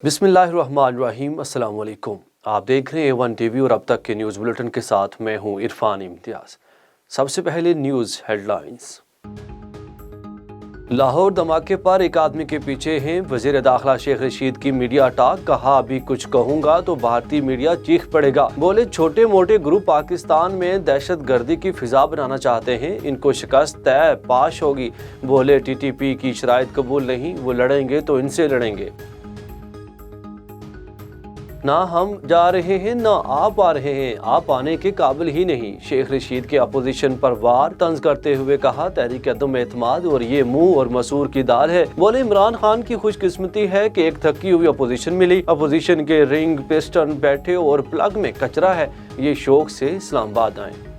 بسم اللہ الرحمن الرحیم۔ السلام علیکم، آپ دیکھ رہے ہیں A1 ٹی وی اور اب تک کے نیوز بلیٹن کے ساتھ میں ہوں عرفان امتیاز۔ سب سے پہلے نیوز ہیڈ لائنز۔ لاہور دھماکے پر ایک آدمی کے پیچھے ہیں وزیر داخلہ شیخ رشید کی میڈیا ٹاک، کہا ابھی کچھ کہوں گا تو بھارتی میڈیا چیخ پڑے گا۔ بولے چھوٹے موٹے گروپ پاکستان میں دہشت گردی کی فضا بنانا چاہتے ہیں، ان کو شکست طے پاش ہوگی۔ بولے ٹی ٹی پی کی شرائط قبول نہیں، وہ لڑیں گے تو ان سے لڑیں گے۔ نہ ہم جا رہے ہیں نہ آپ آ رہے ہیں، آپ آنے کے قابل ہی نہیں۔ شیخ رشید کے اپوزیشن پر وار طنز کرتے ہوئے کہا تحریک عدم اعتماد اور یہ منہ اور مسور کی دال ہے۔ بولے عمران خان کی خوش قسمتی ہے کہ ایک تھکی ہوئی اپوزیشن ملی، اپوزیشن کے رنگ پسٹن بیٹھے اور پلگ میں کچرا ہے، یہ شوق سے اسلام آباد آئیں۔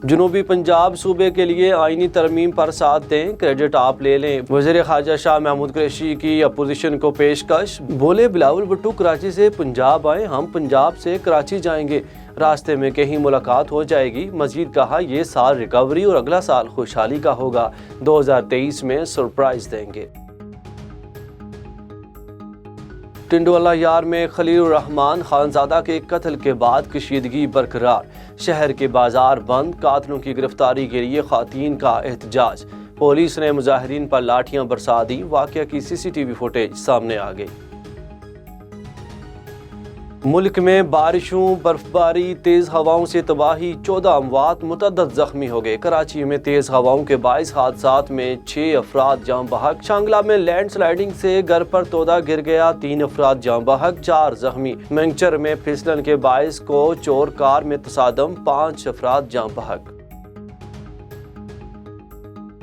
جنوبی پنجاب صوبے کے لیے آئینی ترمیم پر ساتھ دیں، کریڈٹ آپ لے لیں۔ وزیر خارجہ شاہ محمود قریشی کی اپوزیشن کو پیشکش۔ بولے بلاول بھٹو کراچی سے پنجاب آئیں، ہم پنجاب سے کراچی جائیں گے، راستے میں کہیں ملاقات ہو جائے گی۔ مزید کہا یہ سال ریکوری اور اگلا سال خوشحالی کا ہوگا، 2023 میں سرپرائز دیں گے۔ ٹنڈوالہ یار میں خلیل الرحمان خانزادہ کے قتل کے بعد کشیدگی برقرار، شہر کے بازار بند، قاتلوں کی گرفتاری کے لیے خواتین کا احتجاج، پولیس نے مظاہرین پر لاٹھیاں برسا دی، واقعہ کی سی سی ٹی وی فوٹیج سامنے آ گئی۔ ملک میں بارشوں، برفباری، تیز ہواؤں سے تباہی، 14 اموات، متعدد زخمی ہو گئے۔ کراچی میں تیز ہواؤں کے باعث حادثات میں 6 افراد جاں بحق، شانگلہ میں لینڈ سلائیڈنگ سے گھر پر تودا گر گیا، 3 افراد جاں بحق، 4 زخمی۔ منگچر میں پھسلن کے باعث کوچ اور کار میں تصادم، 5 افراد جاں بحق۔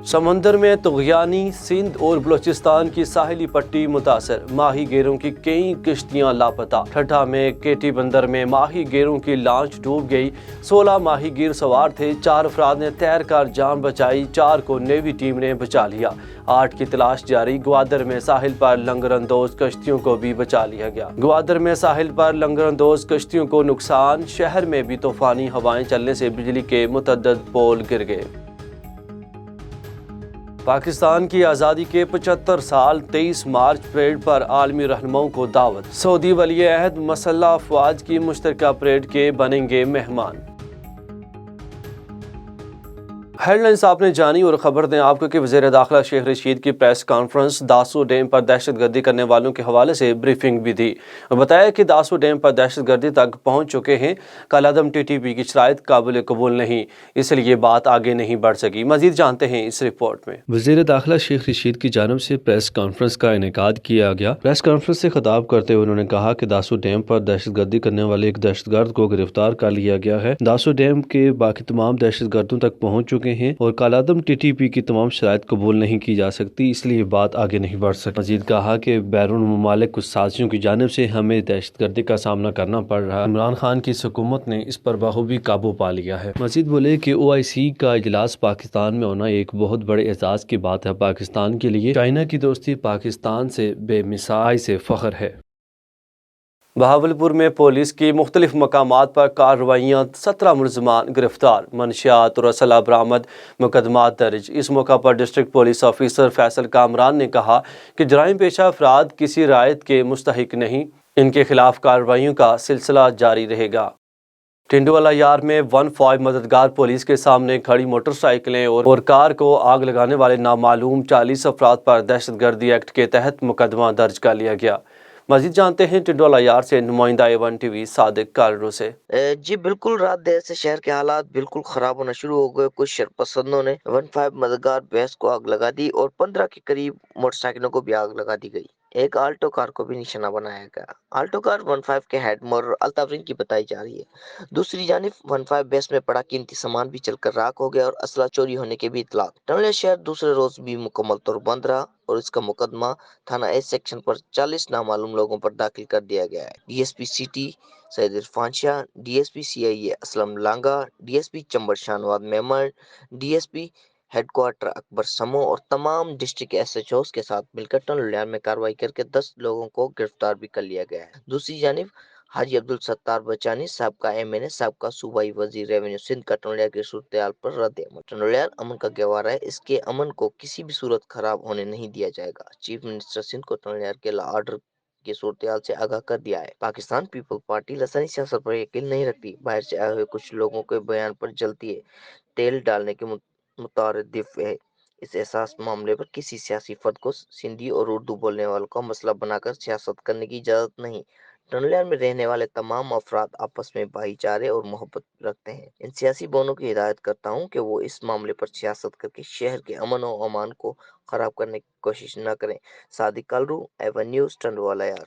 سمندر میں طغیانی، سندھ اور بلوچستان کی ساحلی پٹی متاثر، ماہی گیروں کی کئی کشتیاں لاپتہ۔ ٹھٹھہ میں کیٹی بندر میں ماہی گیروں کی لانچ ڈوب گئی، 16 ماہی گیر سوار تھے، 4 افراد نے تیر کر جان بچائی، 4 کو نیوی ٹیم نے بچا لیا، 8 کی تلاش جاری۔ گوادر میں ساحل پر لنگر اندوز کشتیوں کو بھی بچا لیا گیا۔ گوادر میں ساحل پر لنگر اندوز کشتیوں کو نقصان، شہر میں بھی طوفانی ہوائیں چلنے سے بجلی کے متعدد پول گر گئے۔ پاکستان کی آزادی کے 75 سال 23 مارچ پریڈ پر عالمی رہنماؤں کو دعوت، سعودی ولی عہد مسلح افواج کی مشترکہ پریڈ کے بنیں گے مہمان۔ ہیڈ لائنز آپ نے جانی اور خبر دیں آپ کو کہ وزیر داخلہ شیخ رشید کی پریس کانفرنس، داسو ڈیم پر دہشت گردی کرنے والوں کے حوالے سے بریفنگ بھی دی اور بتایا کہ داسو ڈیم پر دہشت گردی تک پہنچ چکے ہیں، کالعدم ٹی ٹی پی کی شرائط قابل قبول نہیں، اس لیے بات آگے نہیں بڑھ سکی۔ مزید جانتے ہیں اس رپورٹ میں۔ وزیر داخلہ شیخ رشید کی جانب سے پریس کانفرنس کا انعقاد کیا گیا۔ پریس کانفرنس سے خطاب کرتے ہوئے انہوں نے کہا کہ داسو ڈیم پر دہشت گردی کرنے والے ایک دہشت گرد کو گرفتار کر لیا گیا ہے، داسو ڈیم کے باقی تمام دہشت گردوں تک پہنچ چکے ہیں اور کالعدم ٹی ٹی پی کی تمام شرائط قبول نہیں کی جا سکتی، اس لیے بات آگے نہیں بڑھ سکتی۔ مزید کہا کہ بیرون ممالک کچھ سازشوں کی جانب سے ہمیں دہشت گردی کا سامنا کرنا پڑ رہا ہے، عمران خان کی حکومت نے اس پر بخوبی قابو پا لیا ہے۔ مزید بولے کہ OIC کا اجلاس پاکستان میں ہونا ایک بہت بڑے اعزاز کی بات ہے، پاکستان کے لیے چائنا کی دوستی پاکستان سے بے مثال سے فخر ہے۔ بہاولپور میں پولیس کی مختلف مقامات پر کارروائیاں، 17 ملزمان گرفتار، منشیات اور اسلحہ برآمد، مقدمات درج۔ اس موقع پر district police officer Faisal Kamran نے کہا کہ جرائم پیشہ افراد کسی رعایت کے مستحق نہیں، ان کے خلاف کارروائیوں کا سلسلہ جاری رہے گا۔ ٹنڈوالہ یار میں 15 مددگار پولیس کے سامنے کھڑی موٹر سائیکلیں اور کار کو آگ لگانے والے نامعلوم 40 افراد پر دہشت گردی ایکٹ کے تحت مقدمہ درج کر لیا گیا۔ مزید جانتے ہیں ٹنڈوالہ یار سے نمائندہ A1 ٹی وی صادق کالرو سے۔ جی بالکل، رات دیر سے شہر کے حالات بالکل خراب ہونا شروع ہو گئے۔ کچھ شرپسندوں نے 15 مددگار بھینس کو آگ لگا دی اور 15 کے قریب موٹر سائیکلوں کو بھی آگ لگا دی گئی۔ ایک آلٹو کار کو بھی نشانہ بنایا گیا۔ آلٹو کار 15 کے ہیڈ مورر الطافرین کی بتائی جا رہی ہے۔ دوسری جانب 15 بھینس میں پڑا قیمتی سامان بھی چل کر راکھ ہو گیا اور اسلحہ چوری ہونے کے بھی اطلاعات۔ ٹنڈوالہ شہر دوسرے روز بھی مکمل طور بند رہا اور اس کا مقدمہ تھانہ ایس سیکشن پر 40 نامعلوم لوگوں پر داخل کر دیا گیا ہے۔ D S P city Syed Irfan Shah, D S P CIA Aslam Langah, D S P Chambar Shanwad Memon, D S P headquarter Akbar Samo اور تمام ڈسٹرکٹ SHOs کے ساتھ مل کر ٹنڈوالہ میں کارروائی کر کے 10 لوگوں کو گرفتار بھی کر لیا گیا ہے۔ دوسری جانب हाजी अब्दुल सत्तार बचानी सबका MNA सबका सूबाई वजीर रेवेन्यू सिंध का टंडोलियार की सूरत पर रद्द अमल। टंडोलियार अमन का गवारा है, इसके अमन को किसी भी सूरत खराब होने नहीं दिया जाएगा। चीफ मिनिस्टर सिंध को टंडोलियार के लॉ ऑर्डर की सूरत से आगाह कर दिया है। पाकिस्तान पीपल पार्टी लसानी सियासत पर यकीन नहीं रखती, बाहर से आए हुए कुछ लोगों के बयान पर जलती है, तेल डालने के मुतारदिफ है। इस एहसास मामले पर किसी सियासी फर्द को सिंधी और उर्दू बोलने वालों का मसला बनाकर सियासत करने की इजाज़त नहीं। टंडोलियार में रहने वाले तमाम अफराद आपस में भाईचारे और मोहब्बत रखते हैं। इन सियासी बोनों की हिदायत करता हूँ कि वो इस मामले पर सियासत करके शहर के अमन और अमान को खराब करने की कोशिश न करें। Sadiq कलरू, Avon news, टंडवालायार।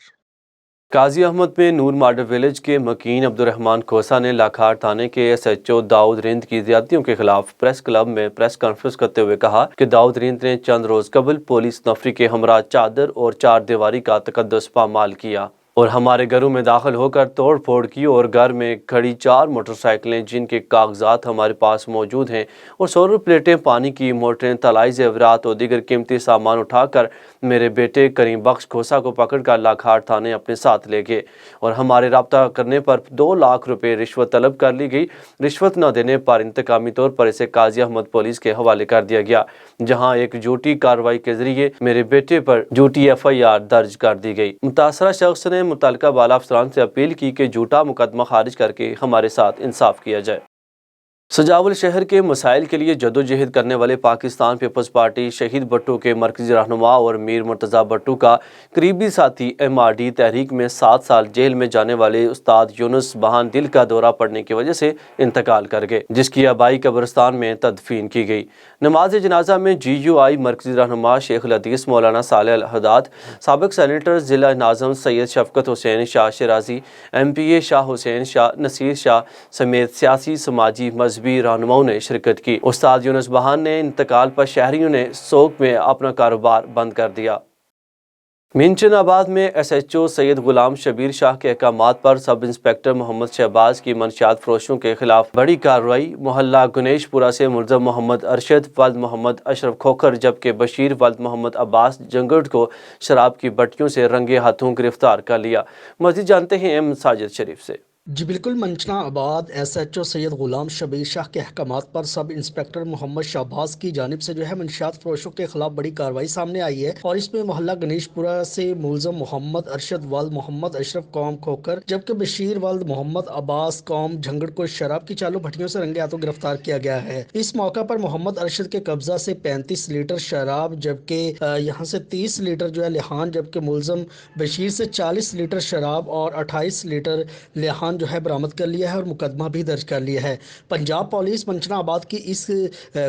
काजी अहमद में नूर मॉडल विलेज के मकीन अब्दुर्रहमान खोसा ने लाखार थाने के SHO दाऊद रिंद की ज्यादतियों के खिलाफ प्रेस क्लब में प्रेस कॉन्फ्रेंस करते हुए कहा कि दाऊद रिंद ने चंद रोज कबल पुलिस नफरी के हमरा चादर और चार दीवारी का तकद्दुस पामाल किया और हमारे घरों में दाखिल होकर तोड़ फोड़ की और घर में खड़ी 4 मोटरसाइकिलें जिनके कागजात हमारे पास मौजूद हैं और सोलर प्लेटें, पानी की मोटरें, तलाई ज़ेवरात और दीगर कीमती सामान उठाकर मेरे बेटे करीम बख्श खोसा को पकड़कर लाखार थाने अपने साथ ले गए और हमारे रब्ता करने पर 2 लाख रुपए रिश्वत तलब कर ली गई। रिश्वत न देने पर इंतकामी तौर पर इसे काजी अहमद पुलिस के हवाले कर दिया गया, जहाँ एक झूठी कार्रवाई के जरिए मेरे बेटे पर झूठी FIR दर्ज कर दी गई। मुतासरा शख्स ने मुतल्लिका बाला अफसरान से अपील की कि झूठा मुकदमा खारिज करके हमारे साथ इंसाफ किया जाए। सजावल शहर के मसाइल के लिए जदोजहद करने वाले पाकिस्तान पीपल्स पार्टी शहीद भट्टो के मरकजी रहनुमा और मीर मुर्तज़ा भट्टो का करीबी साथी MRD तहरीक में 7 साल जेल में जाने वाले उस्ताद यूनुस बहान दिल का दौरा पड़ने की वजह से इंतकाल कर गए, जिसकी आबाई कब्रिस्तान में तदफीन की गई। नमाज जनाजा में GUI मरकजी रहनुमा शेख लदीस मौलाना सालेह अल हदाद, साबिक सेनेटर ज़िला नाज़म सैयद शफकत हुसैन शाह शिराजी, MPA शाह हुसैन शाह, नसीर शाह समेत सियासी समाजी मजहबी रहनुमाओं ने शिरकत की। उस्ताद यूनुस बहान ने इंतकाल पर शहरियों ने सोग में अपना कारोबार बंद कर दिया। मिंचनाबाद में SHO सैयद गुलाम शबीर शाह के अहकामात पर सब इंस्पेक्टर मोहम्मद शहबाज की मंशियात फरोशों के खिलाफ बड़ी कार्रवाई। मोहल्ला गणेशपुरा से मुल्ज़म मोहम्मद अरशद वल्द मोहम्मद अशरफ खोखर जबकि बशीर वल्द मोहम्मद अब्बास जंगड़ को शराब की भट्टियों से रंगे हाथों गिरफ्तार कर लिया। मज़ीद जानते हैं M साजिद शरीफ से। जी बिल्कुल, मंचनाबाद SHO सैयद गुलाम शबीर शाह के अहकामात पर सब इंस्पेक्टर मोहम्मद शहबाज की जानिब से मंशियात फरोशों के खिलाफ बड़ी कार्रवाई सामने आई है और इसमें मोहल्ला गणेशपुरा से मुल्ज़म मोहम्मद अरशद वल्द मोहम्मद अशरफ कौम खोकर जबकि बशीर वल्द मोहम्मद अब्बास कौम झंगड़ को शराब की चालू भट्टियों से रंगे हाथों गिरफ्तार किया गया है। इस मौका पर मोहम्मद अरशद के कब्जा से 35 लीटर शराब जबकि यहाँ से 30 लीटर लिहान, जबकि मुल्ज़म बशीर से 40 लीटर शराब और 28 लीटर लिहान बरामद कर लिया है और मुकदमा भी दर्ज कर लिया है। पंजाब पुलिस मंचनाबाद की इस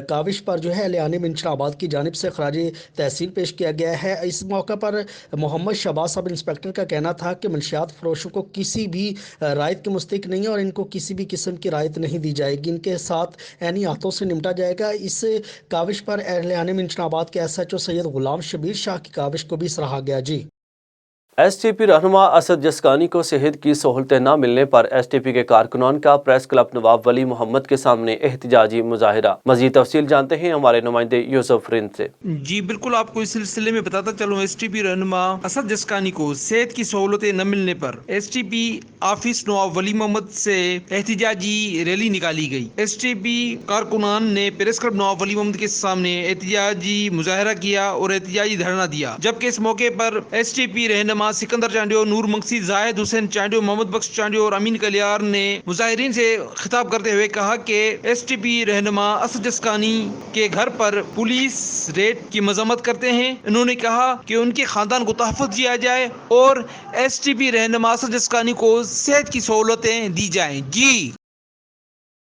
काविश पर एहलियान मंचनाबाद की जानिब से खराज तहसील पेश किया गया है। इस मौका पर मोहम्मद शहबाज सब इंस्पेक्टर का कहना था कि मंशियात फरोशों को किसी भी रायत के मुस्तहिक नहीं है और इनको किसी भी किस्म की रायत नहीं दी जाएगी, इनके साथ ऐनी हाथों से निपटा जाएगा। इस काविश पर एहलियान मंचनाबाद के SHO सैयद गुलाम शबीर शाह की काविश को भी सराहा गया। जी STP रहनुमा असद जसकानी को सेहत की सहूलतें न मिलने पर STP के कारकुनान का प्रेस क्लब नवाब वली मोहम्मद के सामने एहतजाजी मुजाहिरा। मजीद तफसील जानते हैं हमारे नुमाइंदे यूसुफ रिंद से। जी बिल्कुल, आपको इस सिलसिले में बताता चलूं, STP रहनुमा असद जसकानी को सेहत की सहूलतें न मिलने पर STP ऑफिस नवाब वली मोहम्मद से एहतजाजी रैली निकाली गई। STP कारकुनान ने प्रेस क्लब नवाब वली मोहम्मद के सामने एहतजाजी मुजाहिरा किया और एहतजाजी धरना दिया, जबकि इस मौके पर STP रहनुमा सिकंदर चांडियो, नूर मकसी, जायद हुसैन चांडियो, मोहम्मद बख्श चांडियो और अमीन कलियार ने मुजाहिरीन से खिताब करते हुए कहा कि STP रहनुमा असद जसकानी के घर पर पुलिस रेड की मजम्मत करते हैं। उन्होंने कहा कि उनके खानदान को तहफ़्फ़ुज़ दिया जाए और STP रहनुमा असद जसकानी को सेहत की सहूलतें दी जाएं। जी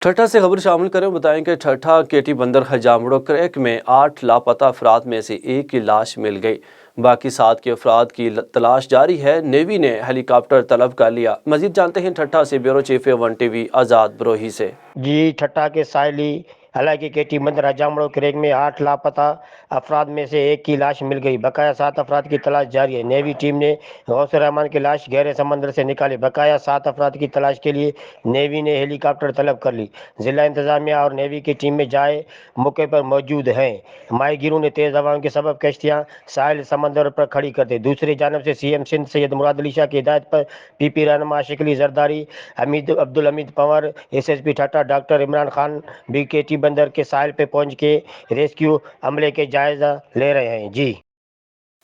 ठट्ठा से खबर शामिल करें, बताएं कि ठट्ठा केटी बंदर हजामड़ो क्रैक में 8 लापता अफराद में से एक की लाश मिल गई, बाकी 7 के अफराद की तलाश जारी है। नेवी ने हेलीकॉप्टर तलब कर लिया। मजीद जानते हैं ठट्ठा से ब्यूरो चीफ 1 TV आज़ाद बरोही से। जी ठट्ठा के साइली हालांकि केटी बंदरा जामड़ो क्रेक में 8 लापता अफराद में से एक की लाश मिल गई। बकाया 7 अफराद की तलाश जारी है। नेवी टीम ने गौसुर रहमान की लाश गहरे समंदर से निकाली। बकाया 7 अफराद की तलाश के लिए नेवी ने हेलीकॉप्टर तलब कर ली। जिला इंतजामिया और नेवी की टीमें जाए मौके पर मौजूद हैं। माहीगीरों ने तेज हवाओं के सबब कश्तियां साहिल समंदर पर खड़ी कर दी। दूसरी जानब से सीएम सिंध सैयद मुराद अली शाह की हिदायत पर पीपी रहनुमा आशिक अली जरदारी, अब्दुल हमीद पंवर, एसएसपी ठाठा डॉक्टर इमरान खान भी केटी बंदर के साहिल पे पहुंच के रेस्क्यू अमले के जायजा ले रहे हैं। जी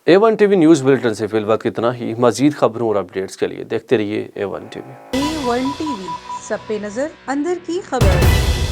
A1 टीवी न्यूज़ बुलेटिन से फिल वक्त इतना ही। मजीद खबरों और अपडेट्स के लिए देखते रहिए A1 टीवी। A1 TV, सब पे नजर, अंदर की खबर।